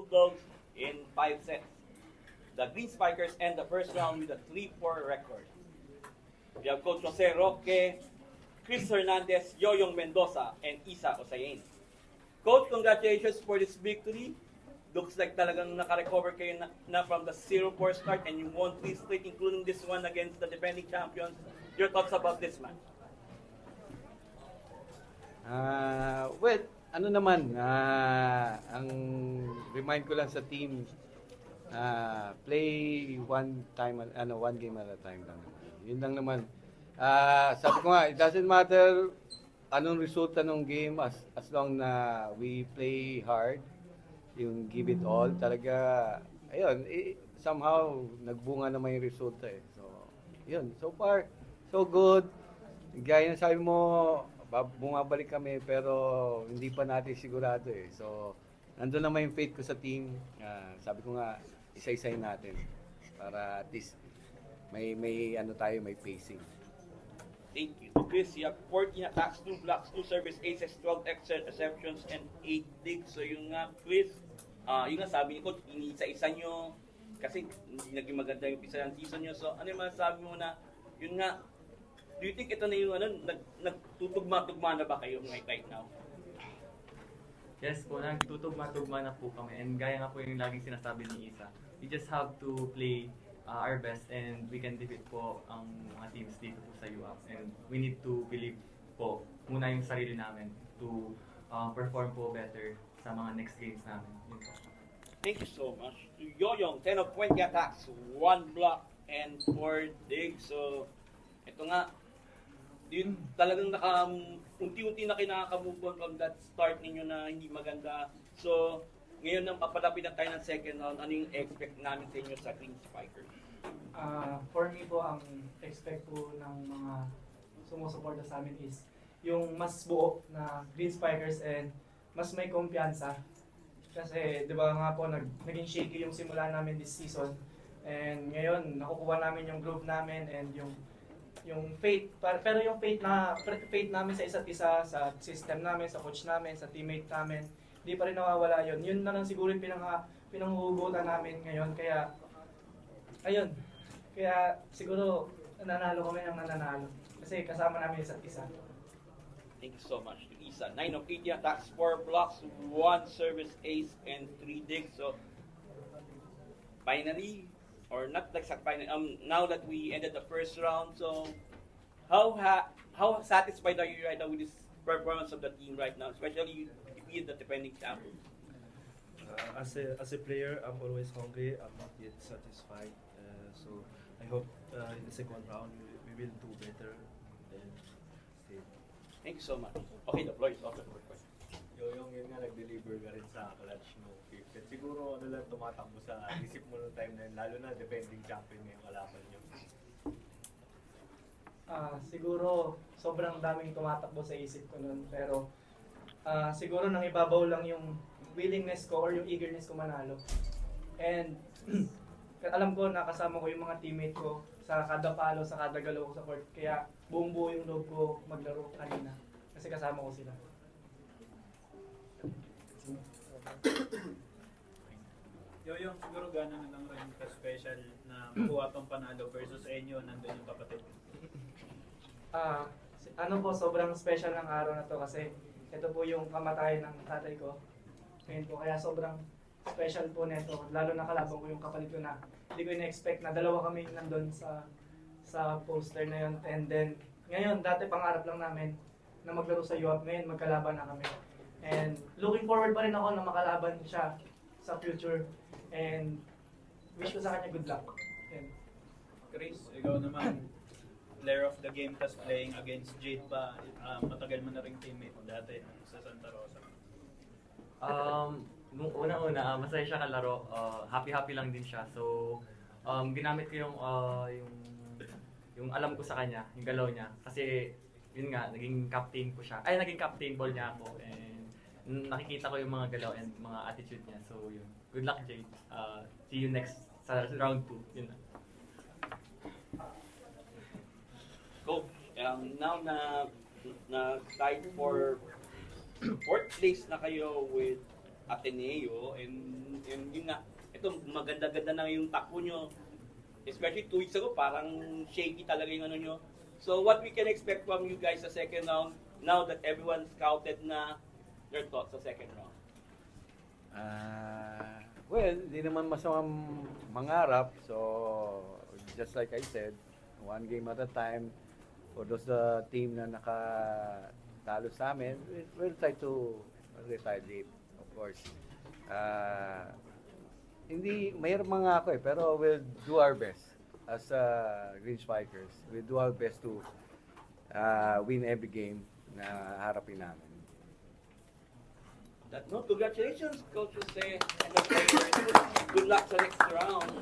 Bulldogs in 5 sets. The Green Spikers end the first round with a 3-4 record. We have Coach Jose Roque, Chris Hernandez, Yoyong Mendoza, and Isa Osayin. Coach, congratulations for this victory. Looks like talagang naka-recover kayo na from the 0-4 start and you won 3 straight, including this one against the defending champions. Your thoughts about this match? Well, ano naman, ang remind ko lang sa team, play one game at a time lang naman. Yun lang naman. Sabi ko nga, it doesn't matter anong resulta ng game as long na we play hard, yung give it all, talaga, ayun, somehow, nagbunga naman yung resulta eh. So, yun, so far, so good. Gaya na sabi mo, bumabalik kami, pero hindi pa natin sigurado eh. So, nandun naman yung faith ko sa team. Sabi ko nga, isa-isayin natin para at least may ano tayo, may pacing. Thank you. Chris, you have 14 attacks, 2 blocks, 2 service aces, 12 extra receptions, and 8 digs. So yung nga, Chris, yung nga sabi ni Coach, iniisa-isa nyo kasi hindi naging maganda yung pisa ng season nyo. So ano yung masasabi mo na, yun nga, do you think ito na yung nagtutugma-tugma na ba kayo right now? Yes po, nagtutugma-tugma na po kami. And gaya nga po yung laging sinasabi ni Isa, we just have to play our best and we can defeat po ang mga teams dito po sa UAP. And we need to believe po muna yung sarili namin to perform po better sa mga next games namin. Yun po. Thank you so much. To Yoyong, 10 of 20 attacks, 1 block, and 4 digs. So, ito nga, yun talagang unti-unti na kinaka-move on from that start ninyo na hindi maganda. So, ngayon nang papalapit na tayo ng second round, ano yung expect namin sa inyo sa Green Spikers? For me po, ang expect po ng mga sumusuporta sa amin is yung mas buo na Green Spikers and mas may kumpiyansa. Kasi, di ba nga po, naging shaky yung simula namin this season. And ngayon, nakukuha namin yung groove namin and yung faith. Pero yung faith namin sa isa't isa, sa system namin, sa coach namin, sa teammate namin, di pa rin nawawala yun. Yun na lang siguro yung pinanghuhugutan namin ngayon. Kaya, ayun. Kaya siguro nananalo kami ng nananalo. Kasi kasama namin isa't isa. Thank you so much. Isa, 9 of 80 attacks, 4 blocks, 1 service ace, and 3 digs. So, finally, or not like finally, now that we ended the first round, so how satisfied are you right now with this performance of the team right now, especially you the defending champions? As a player, I'm always hungry. I'm not yet satisfied. So I hope in the second round we will do better. Thank you so much. Okay, the floor is open for questions. Yung yun nga, nag-deliver ka rin sa clutch no fifth. At siguro ano lang tumatakbo sa isip mo noong time na yun, lalo na defending champion ngayong kalaban nyo. Siguro sobrang daming tumatakbo sa isip ko nun. Pero siguro nang ibabaw lang yung willingness ko or yung eagerness ko manalo. And alam ko nakasama ko yung mga teammate ko sa kada palo, sa kada galaw ko sa court. Kaya buong buo yung loob ko maglaro kanina. Kasi kasama ko sila. Yoyong, siguro gano'n na lang rin ka-special na makuha tong panalo versus sa inyo, nandun yung kapatid. Ano po, sobrang special ng araw na to kasi ito po yung kamatayan ng tatay ko. Ngayon po, kaya sobrang special po nito. Lalo na kalabang ko yung kapalit ko na hindi ko in-expect na dalawa kami nandun sa poster na yun. And then, ngayon, dati pangarap lang namin na maglaro sa UAP. Ngayon, magkalaban na kami. And looking forward pa rin ako na makalaban siya sa future. And wish ko sa kanya good luck. And Chris, ikaw naman, player of the game, tas playing against Jade pa, matagal mo na ring teammate dati sa Santa Rosa. Nung una-una, masaya siya kalaro. Happy-happy lang din siya. So, ginamit ko yung alam ko sa kanya, yung galaw niya. Kasi, yun nga, naging captain ball niya ako. And nakikita ko yung mga galaw and mga attitude niya. So, yun. Good luck, Jade. See you next sa round 2. Yun na. Coach, now na tied for 4th place na kayo with Ateneo and ito maganda-ganda na yung takbo nyo. Especially 2 weeks ago, parang shaky talaga yung ano nyo. So what we can expect from you guys sa second round, now that everyone scouted na, your thoughts sa second round? Well, hindi naman masamang mangarap. So, just like I said, one game at a time. For those team na nakatalo sa amin, we'll try to retaliate, of course. Hindi, mahirap mga ako pero we'll do our best as Green Spikers. We'll do our best to win every game na harapin namin. That note, congratulations, Coach Jose, and the players. Good luck sa next round.